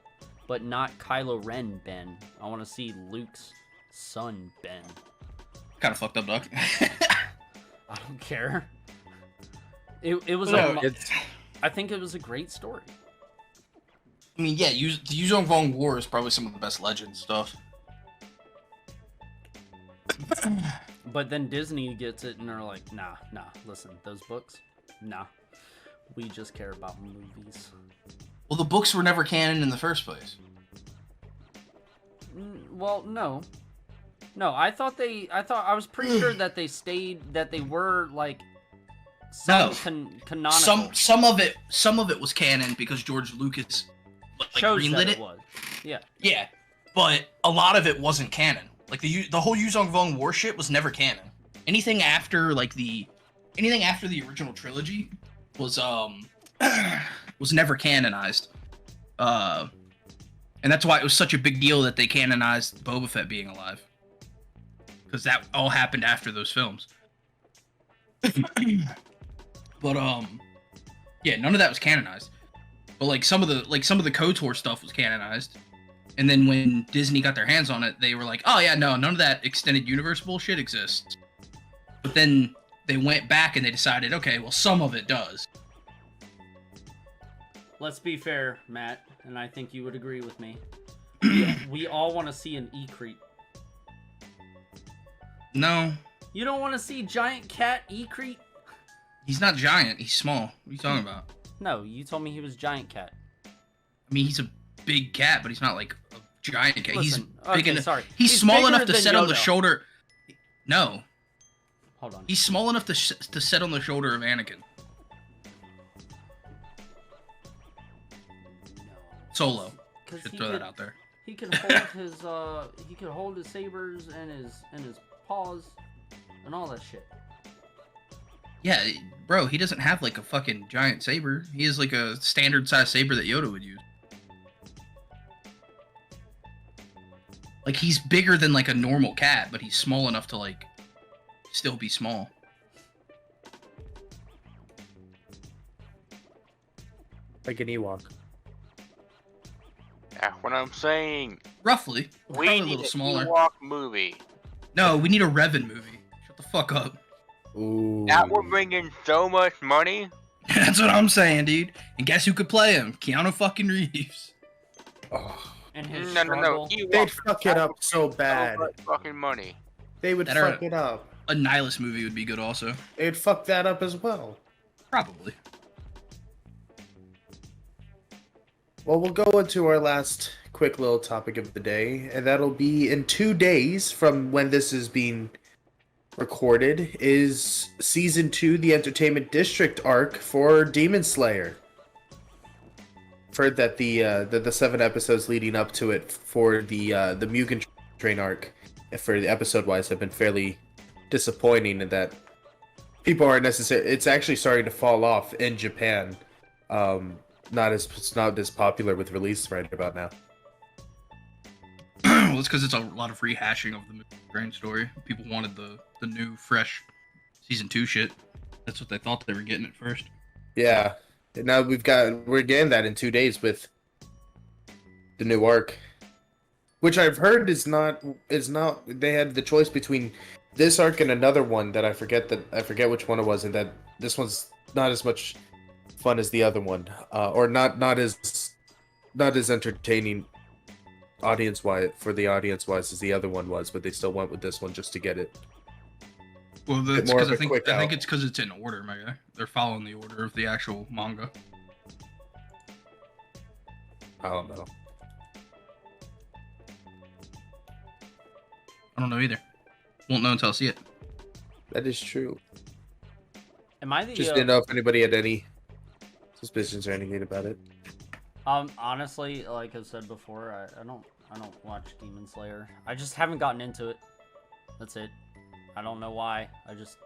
but not Kylo Ren Ben. I want to see Luke's son Ben. Kind of fucked up, dog. I don't care. It was I think it was a great story. I mean, yeah, the Yuzong Vong War is probably some of the best Legend stuff. But then Disney gets it and they're like, nah, listen, those books, nah. We just care about movies. Well, the books were never canon in the first place. Well, no. No, I was pretty sure that they were like canonical. Some of it was canon because George Lucas greenlit it. Was. Yeah. Yeah, but a lot of it wasn't canon. Like the whole Yuzong Vong War shit was never canon. Anything after the original trilogy was never canonized. And that's why it was such a big deal that they canonized Boba Fett being alive. Because that all happened after those films. But yeah, none of that was canonized. But like some of the KOTOR stuff was canonized. And then when Disney got their hands on it, they were like, oh yeah, no, none of that extended universe bullshit exists. But then they went back and they decided, okay, well, some of it does. Let's be fair, Matt, and I think you would agree with me. We all want to see an Ecrete. No. You don't want to see giant cat Ecrete? He's not giant, he's small. What are you talking about? No, you told me he was giant cat. I mean, he's a big cat, but he's not like a giant cat. Listen, He's big okay, enough. sorry. He's small bigger enough to than sit on the Yoda. shoulder. No. Hold on. He's small enough to sit on the shoulder of Anakin. Solo. Should throw that out there. He could hold his sabers and his paws and all that shit. Yeah, bro, he doesn't have like a fucking giant saber. He has like a standard size saber that Yoda would use. Like, he's bigger than like a normal cat, but he's small enough to like still be small. Like an Ewok. That's what I'm saying. Roughly. We Probably a need little a smaller. Ewok movie. No, we need a Revan movie. Shut the fuck up. Ooh. That would bring in so much money. That's what I'm saying, dude. And guess who could play him? Keanu fucking Reeves. Oh, And his No. struggle. Ewoks they'd would fuck it up so bad. much fucking money. They would That fuck are- it up. A Nihilus movie would be good also. They'd fuck that up as well. Probably. Well, we'll go into our last quick little topic of the day, and that'll be in 2 days from when this is being recorded, is Season 2, the Entertainment District arc for Demon Slayer. I've heard that the 7 episodes leading up to it for the Mugen Train arc, for the episode-wise, have been fairly disappointing in that people aren't necessarily... It's actually starting to fall off in Japan. It's not as popular with release right about now. Well, it's because it's a lot of rehashing of the Train story. People wanted the new, fresh Season 2 shit. That's what they thought they were getting at first. Yeah. And now we're getting that in 2 days with the new arc. Which I've heard is not they had the choice between this arc and another one that I forget which one it was, and that this one's not as much fun as the other one. Or not as entertaining audience-wise as the other one was, but they still went with this one just to get it. Well, that's more because of a I think quick out. it's because it's in order, Mega. They're following the order of the actual manga. I don't know. I don't know either. Won't know until I see it. That is true. Am I the Just didn't know if anybody had any suspicions or anything about it. honestly, like I said before, I don't watch Demon Slayer. I just haven't gotten into it. That's it. I don't know why. I just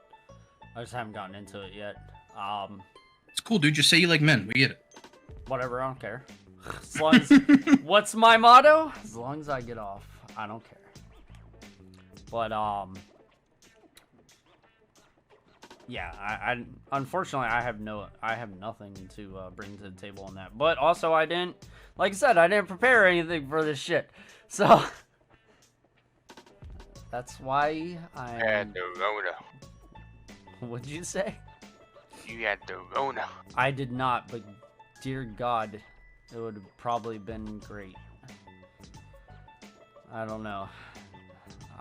haven't gotten into it yet. It's cool, dude. Just say you like men. We get it. Whatever, I don't care. As long as, what's my motto? As long as I get off, I don't care. But yeah, I unfortunately I have nothing to bring to the table on that. But also I didn't, like I said, I didn't prepare anything for this shit. So that's why You had the Rona. What'd you say? You had the Rona. I did not, but dear God, it would have probably been great. I don't know.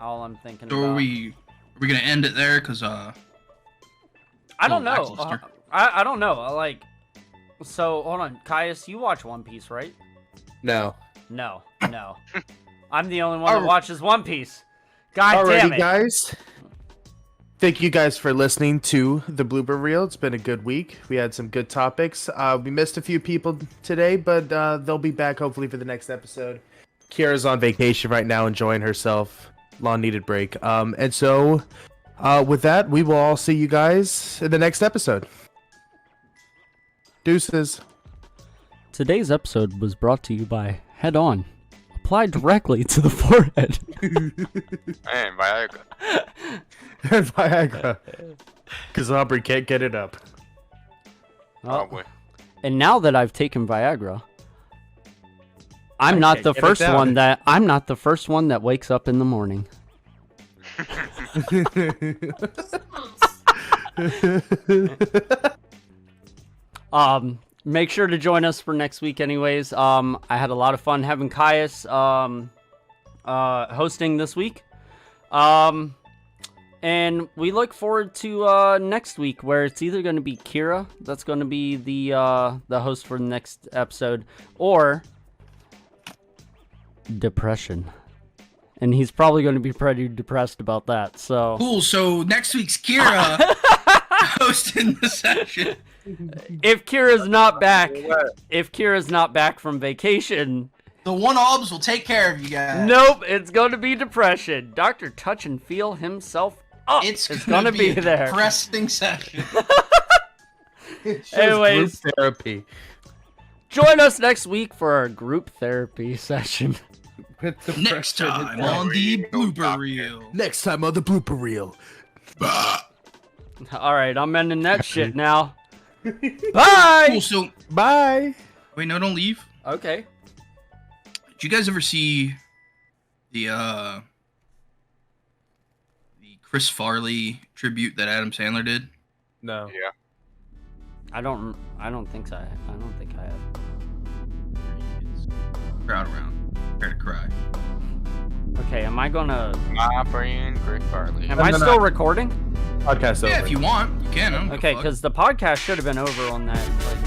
All I'm thinking So about... are we gonna end it there? Cause I don't know. lackluster. I don't know. Like, so hold on, Caius, you watch One Piece, right? No. No. I'm the only one that watches One Piece. God Alrighty, damn it. guys. Thank you guys for listening to the Blooper Reel. It's been a good week. We had some good topics. We missed a few people today, but they'll be back hopefully for the next episode. Kira's on vacation right now, enjoying herself. Long needed break. And so with that, we will all see you guys in the next episode. Deuces. Today's episode was brought to you by Head On. Apply directly to the forehead. Man, Viagra. And Viagra. Because Aubrey can't get it up. Probably. And now that I've taken Viagra, I'm not the get it first down. one that I'm not the first one that wakes up in the morning. Make sure to join us for next week anyways. I had a lot of fun having Caius hosting this week. And we look forward to next week, where it's either going to be Kira that's going to be the host for the next episode, or Depression. And he's probably going to be pretty depressed about that. So cool. So next week's Kira hosting the session. if Kira's not back from vacation, The one-obs will take care of you guys. nope, it's going to be Depression. Dr. Touch and Feel himself Oh, It's gonna be a there. depressing session. It's just Anyways. group therapy. Join us next week for our group therapy session. Next time on the blooper reel. Next time on the blooper reel. All right, I'm ending that shit now. Bye. Cool. So Bye. wait, no, don't leave. Okay. Did you guys ever see the Chris Farley tribute that Adam Sandler did? No. Yeah. I don't think so. I don't think I have. Crowd around. Prepare to cry. Okay, am I gonna? My friend Chris Farley. Am I still recording? Podcast over. Yeah, if you want, you can. I don't give a Okay, fuck. because the podcast should have been over on that like